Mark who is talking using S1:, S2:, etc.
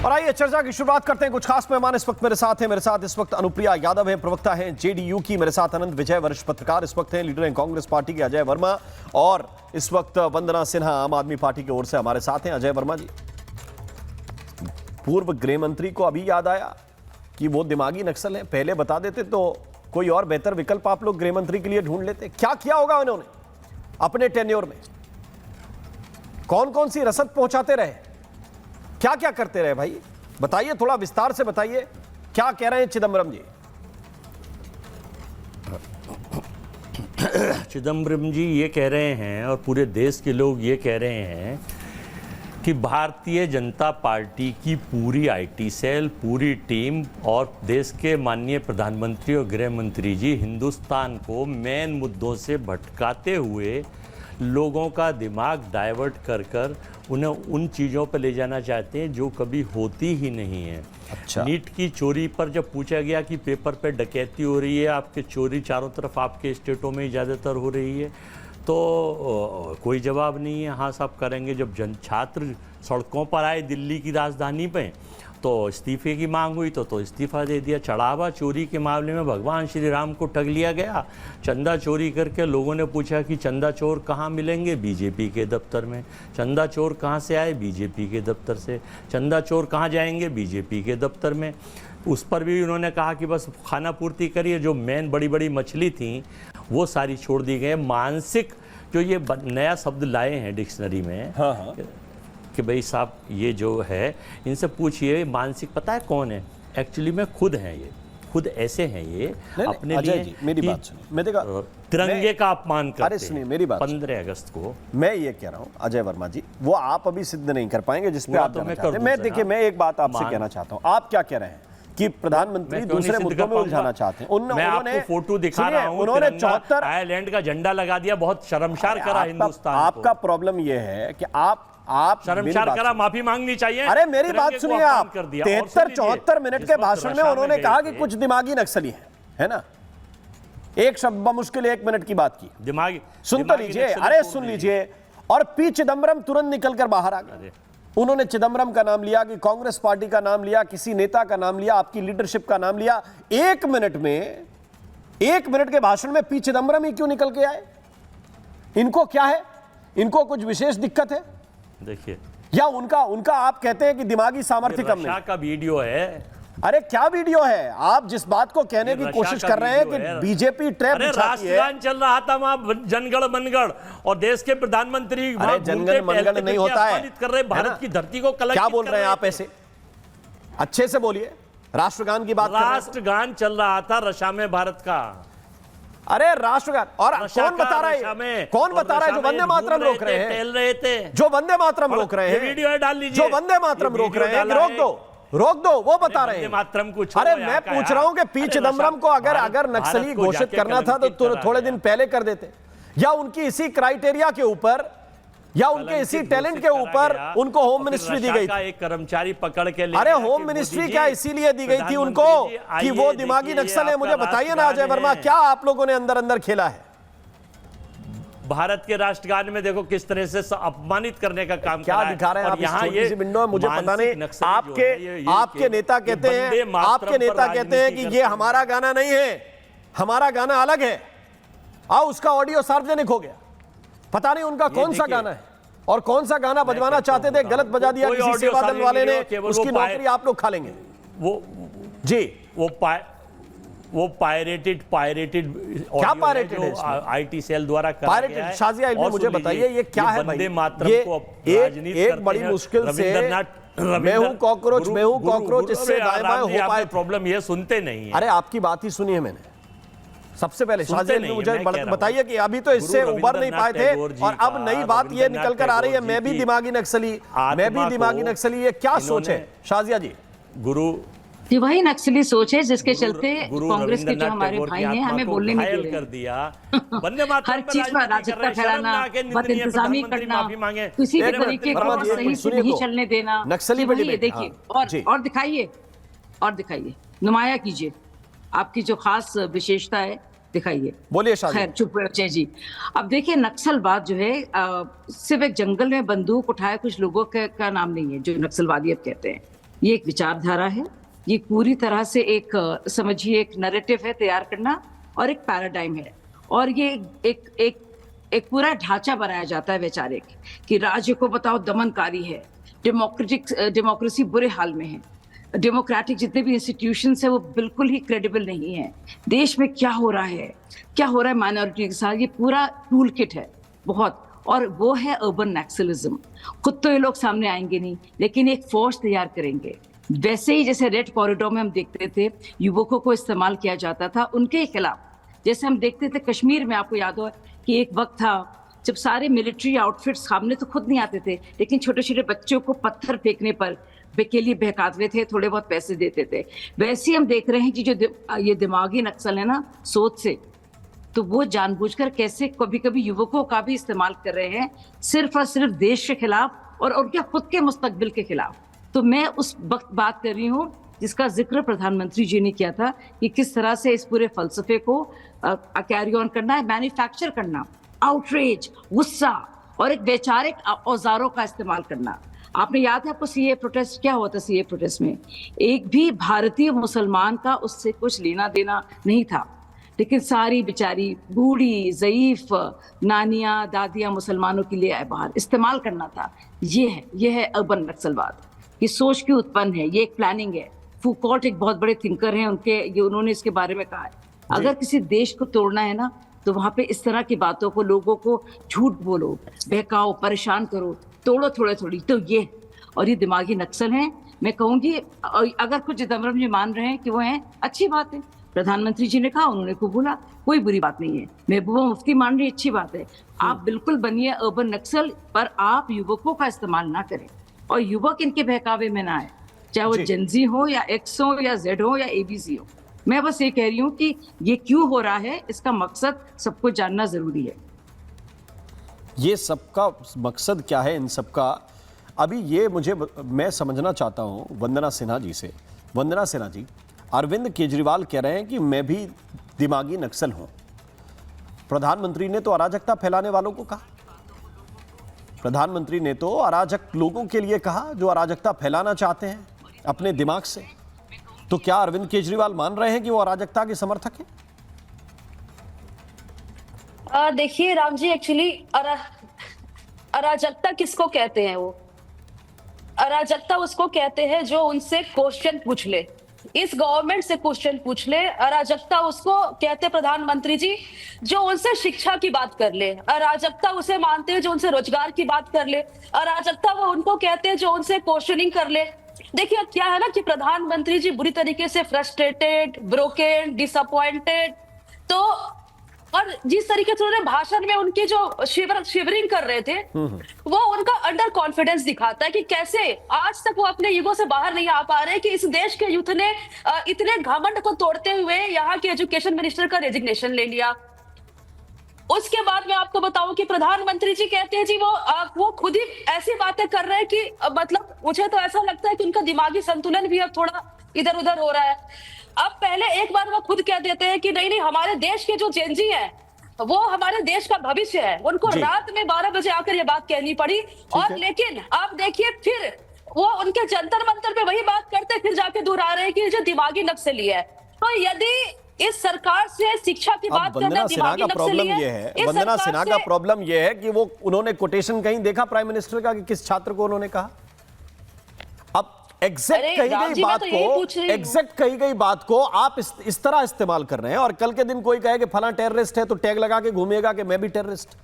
S1: और आइए चर्चा की शुरुआत करते हैं। कुछ खास मेहमान इस वक्त मेरे साथ हैं। मेरे साथ इस वक्त अनुप्रिया यादव हैं, प्रवक्ता हैं जेडीयू की। मेरे साथ अनंत विजय, वरिष्ठ पत्रकार इस वक्त हैं। लीडर हैं कांग्रेस पार्टी के अजय वर्मा, और इस वक्त वंदना सिन्हा आम आदमी पार्टी की ओर से हमारे साथ हैं। अजय वर्मा जी, पूर्व गृह मंत्री को अभी याद आया कि वो दिमागी नक्सल हैं? पहले बता देते तो कोई और बेहतर विकल्प आप लोग गृह मंत्री के लिए ढूंढ लेते। क्या किया होगा उन्होंने अपने टेन्योर में? कौन कौन सी रसद पहुंचाते रहे, क्या क्या करते रहे? भाई बताइए, थोड़ा विस्तार से बताइए, क्या कह रहे हैं चिदम्बरम जी?
S2: चिदम्बरम जी ये कह रहे हैं और पूरे देश के लोग ये कह रहे हैं कि भारतीय जनता पार्टी की पूरी आईटी सेल, पूरी टीम और देश के माननीय प्रधानमंत्री और गृह मंत्री जी हिंदुस्तान को मेन मुद्दों से भटकाते हुए लोगों का दिमाग डाइवर्ट कर कर उन्हें उन चीज़ों पर ले जाना चाहते हैं जो कभी होती ही नहीं है।
S1: अच्छा।
S2: नीट की चोरी पर जब पूछा गया कि पेपर पे डकैती हो रही है, आपके चोरी चारों तरफ आपके स्टेटों में ही ज़्यादातर हो रही है, तो कोई जवाब नहीं है। हाँ साहब करेंगे। जब छात्र सड़कों पर आए दिल्ली की राजधानी पे तो इस्तीफे की मांग हुई तो इस्तीफा दे दिया। चढ़ावा चोरी के मामले में भगवान श्री राम को ठग लिया गया। चंदा चोरी करके लोगों ने पूछा कि चंदा चोर कहाँ मिलेंगे? बीजेपी के दफ्तर में। चंदा चोर कहाँ से आए? बीजेपी के दफ्तर से। चंदा चोर कहाँ जाएंगे? बीजेपी के दफ्तर में। उस पर भी उन्होंने कहा कि बस खाना पूर्ति करिए। जो मेन बड़ी बड़ी मछली थी वो सारी छोड़ दी गई। मानसिक जो ये नया शब्द लाए हैं डिक्शनरी में, हाँ। कि भाई साहब ये जो है, इनसे पूछिए मानसिक पता है कौन है? एक्चुअली में खुद हैं, ये खुद ऐसे हैं ये अपने लिए।
S1: जी, मेरी बात सुनिए। मैं देखा
S2: तिरंगे का अपमान करते।
S1: अरे सुनिए मेरी बात,
S2: 15 अगस्त को
S1: मैं ये कह रहा हूँ अजय वर्मा जी, वो आप अभी सिद्ध नहीं कर पाएंगे जिस पे आप
S2: तो
S1: जाना चाहते हैं। मैं देखिए, मैं एक बात आपसे कहना चाहता हूँ। आप क्या कह रहे हैं कि प्रधानमंत्री दूसरे मुद्दों में उलझाना चाहते हैं?
S2: मैं आपको फोटो दिखा रहा हूं,
S1: उन्होंने 74
S2: आयरलैंड का झंडा लगा दिया, बहुत शर्मसार करा हिंदुस्तान।
S1: आपका प्रॉब्लम यह है कि आप
S2: शर्मसार करा, माफी मांगनी चाहिए।
S1: अरे मेरी बात सुनिए, आप 73-74 मिनट के भाषण में उन्होंने कहा कि कुछ दिमागी नक्सली है ना? एक शब्द बमुश्किल 1 मिनट की बात की।
S2: दिमागी
S1: सुन तो लीजिए, अरे सुन लीजिए। और पी चिदम्बरम तुरंत निकलकर बाहर आ गए। उन्होंने चिदम्बरम का नाम लिया, कि कांग्रेस पार्टी का नाम लिया, किसी नेता का नाम लिया, आपकी लीडरशिप का नाम लिया। 1 मिनट में, 1 मिनट के भाषण में पी चिदम्बरम ही क्यों निकल के आए? इनको क्या है? इनको कुछ विशेष दिक्कत है?
S2: देखिए, या
S1: उनका आप कहते हैं कि दिमागी सामर्थ्य कम नहीं?
S2: का वीडियो है।
S1: अरे क्या वीडियो है? आप जिस बात को कहने की कोशिश कर रहे हैं कि बीजेपी ट्रैप बिछाती है।
S2: राष्ट्रगान चल रहा था वहां, जनगण मनगढ़, और देश के प्रधानमंत्री
S1: जनगण मनगढ़ नहीं होता है।
S2: कर रहे भारत की धरती को कलंकित
S1: क्या बोल रहे हैं आप? ऐसे अच्छे से बोलिए। राष्ट्रगान की बात कर रहे हैं।
S2: राष्ट्रगान चल रहा था रशा में भारत का।
S1: अरे राष्ट्रगान, और कौन बता रहा है? कौन बता रहा है? जो वंदे मातरम रोक रहे हैं,
S2: टहल रहे थे,
S1: जो वंदे मातरम रोक रहे हैं,
S2: वीडियो है, डाल लीजिए।
S1: जो वंदे मातरम रोक रहे हैं, रोक दो, वो बता रहे हैं।
S2: मातरम कुछ।
S1: अरे मैं पूछ रहा हूं कि पी चिदम्बरम को अगर नक्सली घोषित करना था तो थोड़े दिन पहले कर देते, या उनकी इसी क्राइटेरिया के ऊपर या उनके इसी टैलेंट के ऊपर उनको होम मिनिस्ट्री दी गई थी।
S2: एक कर्मचारी पकड़ के ले।
S1: अरे होम मिनिस्ट्री क्या इसीलिए दी गई थी उनको कि वो दिमागी नक्सल है? मुझे बताइए ना अजय वर्मा, क्या आप लोगों ने अंदर अंदर खेला है?
S2: भारत के राष्ट्रगान में देखो किस तरह से अपमानित करने का काम
S1: क्या दिखा रहे हैं आप? यहाँ ये विंडो है, मुझे पता नहीं। आपके नेता कहते हैं कि ये हमारा गाना नहीं है, हमारा गाना अलग है। उसका ऑडियो सार्वजनिक हो गया। पता नहीं उनका कौन सा गाना है और कौन सा गाना बजवाना चाहते थे, गलत बजा दिया किसी सेवा दल वाले ने, उसकी नौकरी आप लोग खा लेंगे।
S2: वो पायरेटेड
S1: क्या पायरेटेड है?
S2: आईटी सेल द्वारा कराया गया है।
S1: शाजिया मुझे बताइए ये क्या है भाई? एक बड़ी मुश्किल से मैं हूं कॉकरोच इससे दाएं बाएं हो पाए।
S2: प्रॉब्लम ये सुनते नहीं है।
S1: अरे आपकी बात ही सुनी है मैंने। सबसे पहले शाजिया जी मुझे बताइए कि अभी तो इससे उबर नहीं पाए थे और अब नई बात ये निकल कर आ रही है, मैं भी दिमागी नक्सली। ये क्या सोच है शाजिया जी?
S3: ये वही नक्सली सोच है जिसके चलते कांग्रेस के जो हमारे भाई हैं हमें बोलने नहीं दे रहे
S2: कर दिया।
S3: हर चीज में अराजकता फैलाना, बद इंतजामी करना, किसी भी तरीके को सही से नहीं चलने देना।
S1: नक्सली
S3: देखिए और दिखाइए, नुमाया कीजिए आपकी जो खास विशेषता है, दिखाइए।
S1: बोलिए।
S3: खैर चुप अजय जी। अब देखिए, नक्सलवाद जो है सिर्फ एक जंगल में बंदूक उठाए कुछ लोगों का नाम नहीं है जो नक्सलवादियत कहते हैं। ये एक विचारधारा है, ये पूरी तरह से एक समझिए एक नैरेटिव है तैयार करना और एक पैराडाइम है, और ये एक पूरा ढांचा बनाया जाता है वैचारिक कि राज्य को बताओ दमनकारी है, डेमोक्रेसी बुरे हाल में है, डेमोक्रेटिक जितने भी इंस्टीट्यूशंस है वो बिल्कुल ही क्रेडिबल नहीं है, देश में क्या हो रहा है माइनॉरिटी के साथ, ये पूरा टूल किट है बहुत। और वो है अर्बन नक्सलिज्म। खुद तो ये लोग सामने आएंगे नहीं, लेकिन एक फोर्स तैयार करेंगे। वैसे ही जैसे रेड कॉरिडोर में हम देखते थे युवकों को इस्तेमाल किया जाता था उनके खिलाफ, जैसे हम देखते थे कश्मीर में, आपको याद हो कि एक वक्त था जब सारे मिलिट्री आउटफिट्स सामने तो खुद नहीं आते थे, लेकिन छोटे छोटे बच्चों को पत्थर फेंकने पर के लिए बहकाते थे, थोड़े बहुत पैसे देते थे। वैसे ही हम देख रहे हैं कि जो ये दिमागी नक्सल है ना सोच से, तो वो जानबूझकर कैसे कभी कभी युवकों का भी इस्तेमाल कर रहे हैं सिर्फ और सिर्फ देश के खिलाफ और उनके खुद के मुस्तकबिल के खिलाफ। तो मैं उस वक्त बात कर रही हूँ जिसका जिक्र प्रधानमंत्री जी ने किया था कि किस तरह से इस पूरे फलसफे को कैरी ऑन करना है, मैन्युफैक्चर करना, आउटरेज, गुस्सा और एक वैचारिक औजारों का इस्तेमाल करना। आपने याद है आपको सीए प्रोटेस्ट क्या हुआ था? सीए प्रोटेस्ट में एक भी भारतीय मुसलमान का उससे कुछ लेना देना नहीं था, लेकिन सारी बेचारी बूढ़ी ज़ईफ नानियां दादियां मुसलमानों के लिए बाहर इस्तेमाल करना था। ये है अर्बन नक्सलवाद। ये सोच क्यों उत्पन्न है, ये एक प्लानिंग है। फूकॉल्ट एक बहुत बड़े थिंकर हैं, उन्होंने इसके बारे में कहा है अगर किसी देश को तोड़ना है ना तो वहां पे इस तरह की बातों को, लोगों को झूठ बोलो, बहकाओ, परेशान करो, तोड़ो थोड़ी। तो ये और ये दिमागी नक्सल हैं। मैं कहूंगी अगर कुछ चिदम्बरम जी मान रहे हैं कि वो हैं, अच्छी बात है। प्रधानमंत्री जी ने कहा, उन्होंने कबूला, कोई बुरी बात नहीं है। महबूबा मुफ्ती मान रही, अच्छी बात है। आप बिल्कुल बनिए अर्बन नक्सल, पर आप युवकों का इस्तेमाल ना करें और युवक इनके बहकावे में ना आए, चाहे वो जेनजी हो या एक्स हो या जेड हो या एबीसी हो। मैं बस ये कह रही हूँ कि ये क्यों हो रहा है, इसका मकसद सबको जानना जरूरी है।
S1: ये सबका मकसद क्या है इन सबका? अभी ये मैं समझना चाहता हूँ वंदना सिन्हा जी से। वंदना सिन्हा जी, अरविंद केजरीवाल कह रहे हैं कि मैं भी दिमागी नक्सल हूं। प्रधानमंत्री ने तो अराजकता फैलाने वालों को कहा, प्रधानमंत्री ने तो अराजक लोगों के लिए कहा जो अराजकता फैलाना चाहते हैं अपने दिमाग से। तो क्या अरविंद केजरीवाल मान रहे हैं कि वो अराजकता के समर्थक हैं?
S4: देखिए राम जी, एक्चुअली अराजकता किसको कहते हैं? वो अराजकता उसको कहते हैं जो उनसे क्वेश्चन पूछ ले, इस गवर्नमेंट से क्वेश्चन पूछ ले। अराजकता उसको कहते प्रधानमंत्री जी जो उनसे शिक्षा की बात कर ले। अराजकता उसे मानते हैं जो उनसे रोजगार की बात कर ले। अराजकता वो उनको कहते हैं जो उनसे क्वेश्चनिंग कर ले। देखिए क्या है ना कि प्रधानमंत्री जी बुरी तरीके से फ्रस्ट्रेटेड, ब्रोकन, डिसअपॉइंटेड, तो और जिस तरीके से उन्होंने भाषण में उनकी जो शिवरिंग कर रहे थे वो उनका अंडर कॉन्फिडेंस दिखाता है कि कैसे आज तक वो अपने ईगो से बाहर नहीं आ पा रहे कि इस देश के यूथ ने इतने घमंड को तोड़ते हुए यहाँ के एजुकेशन मिनिस्टर का रेजिग्नेशन ले लिया। उसके बाद मैं आपको बताऊं कि प्रधानमंत्री जी कहते हैं जी वो खुद ही ऐसी बातें कर रहे हैं कि मतलब मुझे तो ऐसा लगता है कि उनका दिमागी संतुलन भी अब थोड़ा इधर उधर हो रहा है। अब पहले एक बार वो खुद कह देते हैं कि नहीं हमारे देश के जो जेनजी हैं वो हमारे देश का भविष्य है, उनको रात में 12 बजे आकर ये बात कहनी पड़ी। और लेकिन आप देखिए फिर वो उनके जंतर मंतर पे वही बात करते फिर जाके दोहरा रहे हैं कि जो दिमागी नक्सली है। तो यदि इस सरकार से शिक्षा की बात करना दिमागी नक्सली है,
S1: वंदना सिन्हा का प्रॉब्लम यह है कि वो उन्होंने कोटेशन कहीं देखा प्राइम मिनिस्टर का कि किस छात्र को उन्होंने कहा? अब एग्जैक्ट कही गई बात को आप इस तरह इस्तेमाल कर रहे हैं और कल के दिन कोई कहे कि फला टेररिस्ट है तो टैग लगा के घूमेगा कि मैं भी टेररिस्ट।